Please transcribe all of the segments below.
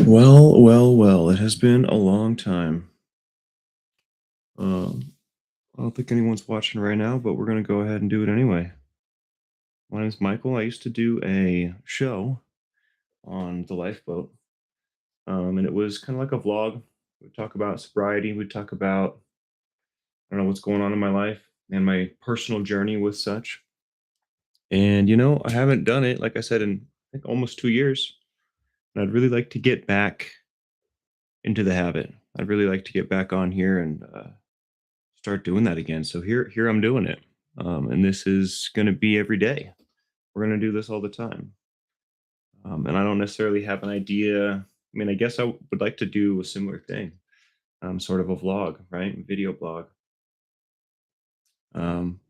Well, well, well, it has been a long time. Um, I don't think anyone's watching right now, but we're gonna go ahead and do it anyway. My name's Michael. I used to do a show on the Lifeboat, and it was kind of like a vlog. We'd talk about sobriety. We'd talk about I don't know what's going on in my life and my personal journey with such. And I haven't done it, like I said, in I think almost 2 years. And I'd really like to get back into the habit. I'd really like to get back on here and start doing that again. So here I'm doing it, and this is going to be every day. We're going to do this all the time, and I don't necessarily have an idea. I mean, I guess I would like to do a similar thing, sort of a vlog, right? Video blog. Um,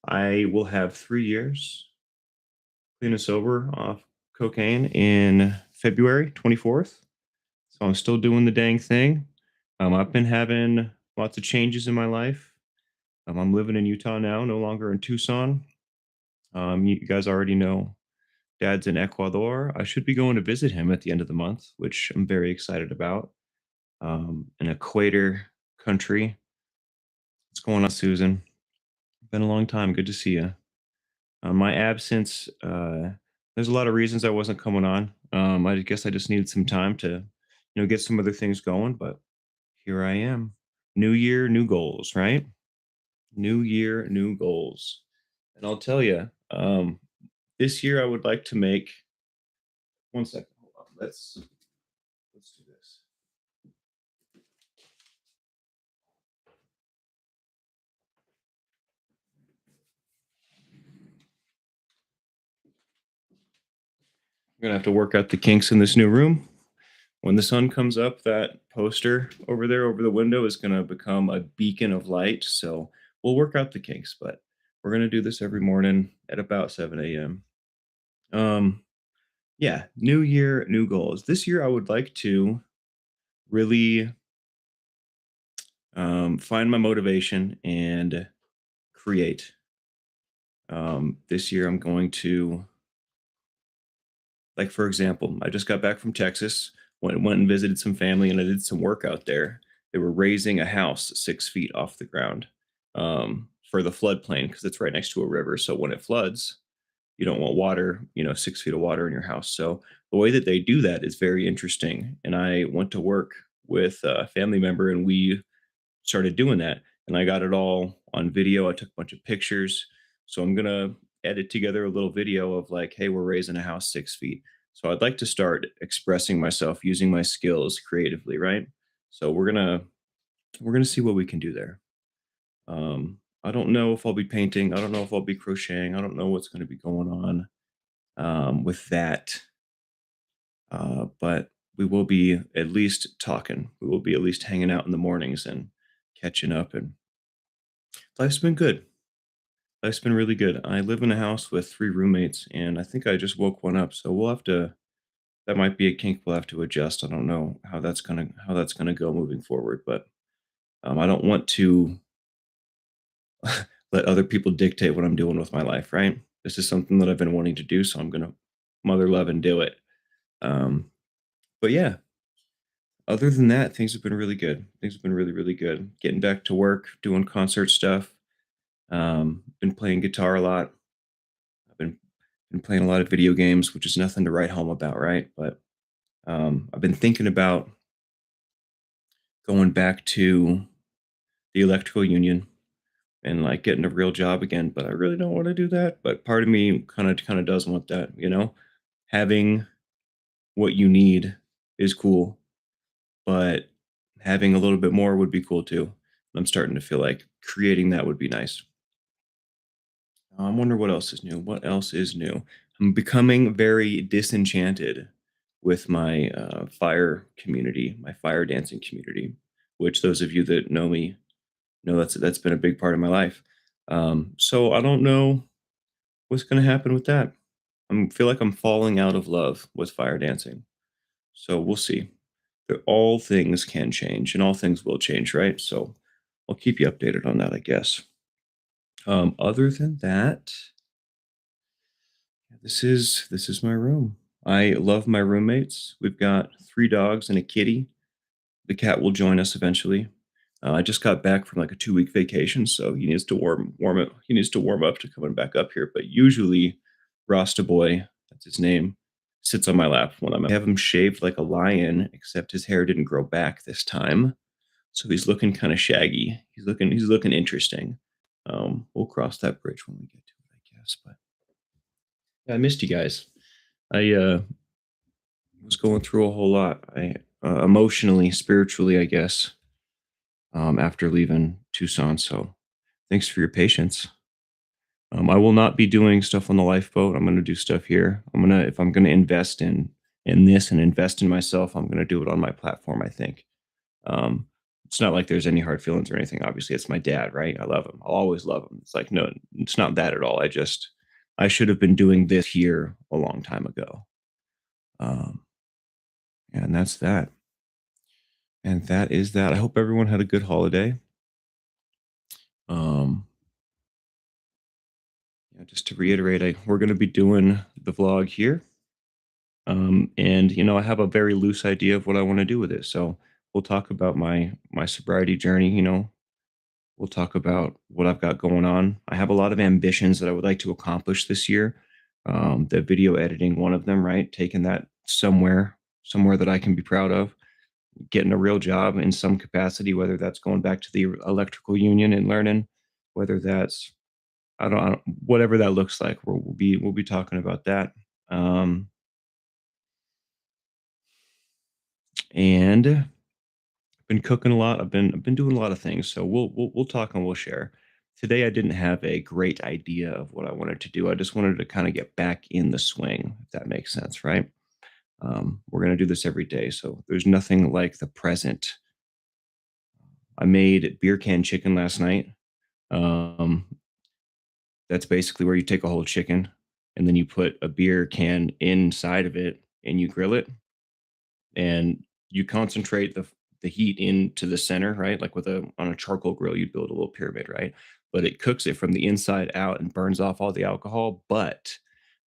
I will have 3 years clean and sober off cocaine in February 24th. So I'm still doing the dang thing. I've been having lots of changes in my life. I'm living in Utah now, no longer in Tucson. You guys already know Dad's in Ecuador. I should be going to visit him at the end of the month, which I'm very excited about. An equator country. What's going on, Susan? Been a long time. Good to see you. My absence, there's a lot of reasons I wasn't coming on. I guess I just needed some time to, get some other things going, but here I am. New year, new goals, right? New year, new goals. And I'll tell you, this year I would like to make one second. Hold on. Let's do this. I'm gonna have to work out the kinks in this new room. When the sun comes up, that poster over there over the window is gonna become a beacon of light. So we'll work out the kinks, but we're gonna do this every morning at about 7 a.m. Um, yeah, new year, new goals. This year I would like to really find my motivation and create. This year I'm going to like, for example, I just got back from Texas, went and visited some family, and I did some work out there. They were raising a house 6 feet off the ground, for the floodplain because it's right next to a river. So when it floods, you don't want water, 6 feet of water in your house. So the way that they do that is very interesting. And I went to work with a family member, and we started doing that. And I got it all on video. I took a bunch of pictures. So I'm gonna edit together a little video of like, hey, we're raising a house 6 feet. So I'd like to start expressing myself using my skills creatively, right? So we're gonna see what we can do there. I don't know if I'll be painting. I don't know if I'll be crocheting. I don't know what's going to be going on with that. But we will be at least talking. We will be at least hanging out in the mornings and catching up. And life's been good. Life's been really good. I live in a house with three roommates, and I think I just woke one up. So we'll have to. That might be a kink we'll have to adjust. I don't know how that's gonna go moving forward, but I don't want to let other people dictate what I'm doing with my life. Right? This is something that I've been wanting to do, so I'm gonna mother love and do it. Um, but yeah, other than that, things have been really good. Things have been really, really good. Getting back to work, doing concert stuff. Been playing guitar a lot. I've been playing a lot of video games, which is nothing to write home about, right? But I've been thinking about going back to the electrical union and like getting a real job again. But I really don't want to do that. But part of me kind of does want that. Having what you need is cool, but having a little bit more would be cool too. I'm starting to feel like creating that would be nice. I wonder what else is new. What else is new? I'm becoming very disenchanted with my fire community, my fire dancing community, which those of you that know me know that's been a big part of my life. So I don't know what's going to happen with that. I feel like I'm falling out of love with fire dancing. So we'll see. All things can change, and all things will change, right? So I'll keep you updated on that, I guess. Other than that, this is my room. I love my roommates. We've got 3 dogs and a kitty. The cat will join us eventually. I just got back from, like, a two-week vacation, so he needs to warm up to coming back up here, but usually, Rasta Boy, that's his name, sits on my lap when I have him shaved like a lion, except his hair didn't grow back this time, so he's looking kinda shaggy. He's looking interesting. We'll cross that bridge when we get to it, I guess, but yeah, I missed you guys. I was going through a whole lot. Emotionally, spiritually, I guess, after leaving Tucson. So thanks for your patience. I will not be doing stuff on the lifeboat. I'm going to do stuff here. If I'm going to invest in this and invest in myself, I'm going to do it on my platform. I think. It's not like there's any hard feelings or anything. Obviously, it's my dad, right? I love him. I'll always love him. It's like no, it's not that at all. I should have been doing this here a long time ago. Um, and that's that. And that is that. I hope everyone had a good holiday. Um, yeah, just to reiterate, we're going to be doing the vlog here. And I have a very loose idea of what I want to do with it. So we'll talk about my sobriety journey. We'll talk about what I've got going on. I have a lot of ambitions that I would like to accomplish this year. The video editing, one of them, right? Taking that somewhere that I can be proud of, getting a real job in some capacity, whether that's going back to the electrical union and learning, whether that's I don't whatever that looks like. We'll be talking about that. Um, and I've been cooking a lot. I've been doing a lot of things. So we'll talk and we'll share. Today I didn't have a great idea of what I wanted to do. I just wanted to kind of get back in the swing, if that makes sense, right? We're gonna do this every day, so there's nothing like the present. I made beer can chicken last night. Um, that's basically where you take a whole chicken and then you put a beer can inside of it and you grill it and you concentrate the heat into the center, right? Like with a on a charcoal grill, you'd build a little pyramid, right? But it cooks it from the inside out and burns off all the alcohol. But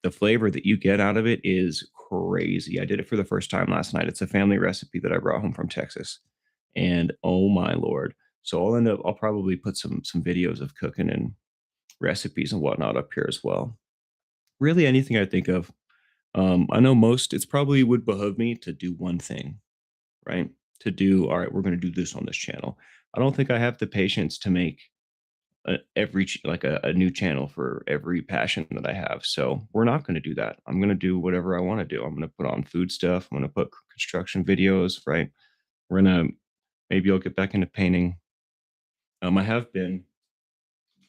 the flavor that you get out of it is crazy. I did it for the first time last night. It's a family recipe that I brought home from Texas. And oh my lord. So I'll probably put some videos of cooking and recipes and whatnot up here as well. Really anything I think of. I know most it's probably would behoove me to do one thing, right? To do, all right, we're going to do this on this channel. I don't think I have the patience to make a new channel for every passion that I have. So we're not going to do that. I'm going to do whatever I want to do. I'm going to put on food stuff. I'm going to put construction videos, right? We're going to maybe I'll get back into painting. I have been, you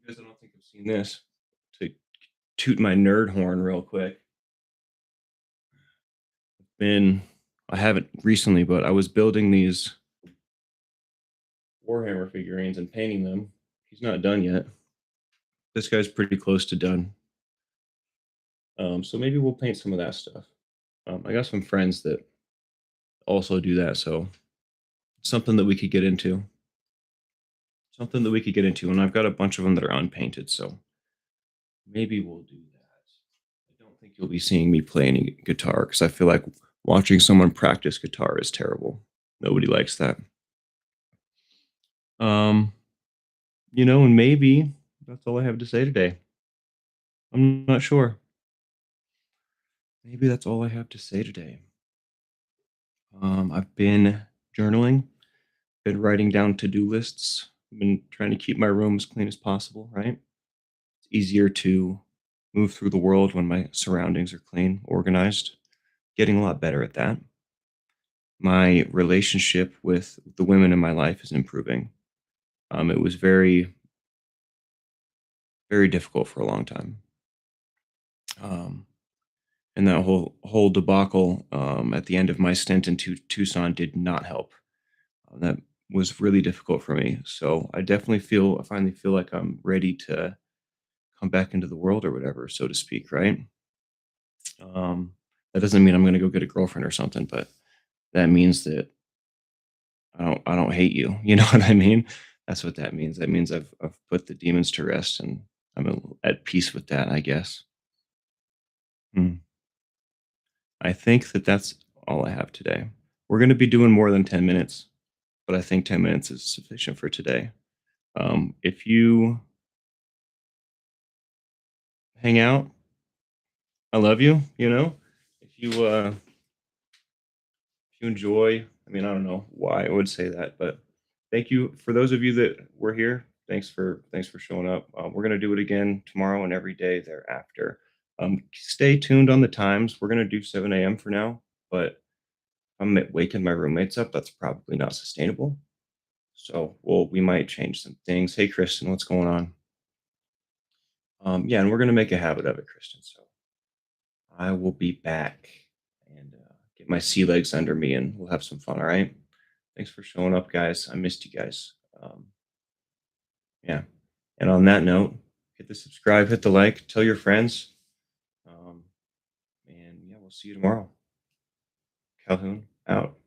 guys, I don't think I've seen this to toot my nerd horn real quick. Been, I haven't recently, but I was building these Warhammer figurines and painting them. He's not done yet. This guy's pretty close to done. So maybe we'll paint some of that stuff. I got some friends that also do that, so something that we could get into. Something that we could get into, and I've got a bunch of them that are unpainted, so maybe we'll do that. I don't think you'll be seeing me play any guitar because I feel like watching someone practice guitar is terrible. Nobody likes that. Um, and maybe that's all I have to say today. I'm not sure. Maybe that's all I have to say today. I've been journaling, been writing down to-do lists, been trying to keep my room as clean as possible, right? It's easier to move through the world when my surroundings are clean, organized. Getting a lot better at that. My relationship with the women in my life is improving. It was very, very difficult for a long time. Um, and that whole debacle at the end of my stint in Tucson did not help. That was really difficult for me. So I finally feel like I'm ready to come back into the world or whatever, so to speak, right? Um, that doesn't mean I'm going to go get a girlfriend or something, but that means that I don't hate you. You know what I mean? That's what that means. That means I've put the demons to rest and I'm at peace with that, I guess. Hmm. I think that that's all I have today. We're going to be doing more than 10 minutes, but I think 10 minutes is sufficient for today. If you hang out, I love you, you know? If you enjoy, I mean, I don't know why I would say that, but thank you for those of you that were here. Thanks for showing up. We're gonna do it again tomorrow and every day thereafter. Stay tuned on the times. We're gonna do 7 a.m. for now, but waking my roommates up. That's probably not sustainable. So, we might change some things. Hey, Kristen, what's going on? Yeah, and we're gonna make a habit of it, Kristen. So I will be back and get my sea legs under me, and we'll have some fun. All right. Thanks for showing up, guys. I missed you guys. Yeah. And on that note, hit the subscribe, hit the like, tell your friends. And yeah, we'll see you tomorrow. Calhoun out.